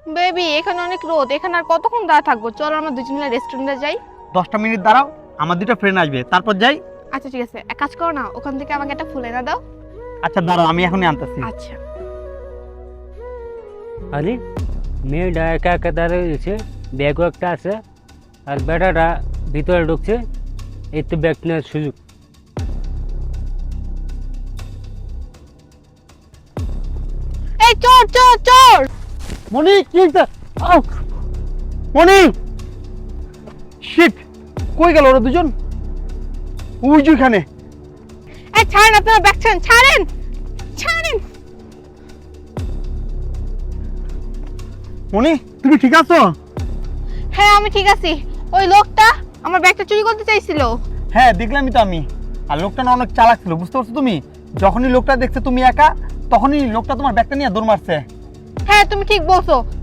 Baby এখানে অনেক রোদ, এখানে আর কতক্ষণ দাঁড়া থাকবো? চলো আমরা দুজন মিলে রেস্টুরেন্টে যাই। 10টা মিনিট দাঁড়াও, আমার দুটো ফ্রেন্ড আসবে, তারপর যাই। আচ্ছা ঠিক আছে, এক কাজ করো না, ওখান থেকে আমাকে একটা ফুল এনে দাও। আচ্ছা দাঁড়াও, আমি এখনই আনতেছি। আচ্ছা। আরে মেয়েটা একা একা দাঁড়িয়ে রয়েছে, ব্যাগও একটা আছে, আর বেটাটা ভিতরে ঢুকছে, এই তো ব্যাগ নেওয়ার সুযোগ। এই চোর চোর চোর! মনি কি হইছে? আউ! মনি শিট, কই গেল ওরা দুজন? ওই যে এখানে। এই ছাড়েন, আপনারা ব্যাগ ছাড়েন, ছাড়েন ছাড়েন। মনি তুমি ঠিক আছো? হ্যাঁ আমি ঠিক আছি। ওই লোকটা আমার ব্যাগটা চুরি করতে চাইছিল। হ্যাঁ দেখলামই তো আমি। আর লোকটা না অনেক চালাক ছিল, বুঝতে পারছো তুমি? যখনই লোকটা দেখছে তুমি একা, তখনই লোকটা তোমার ব্যাগটা নিয়ে দৌড় মারছে। হ্যাঁ তুমি ঠিক বলছো।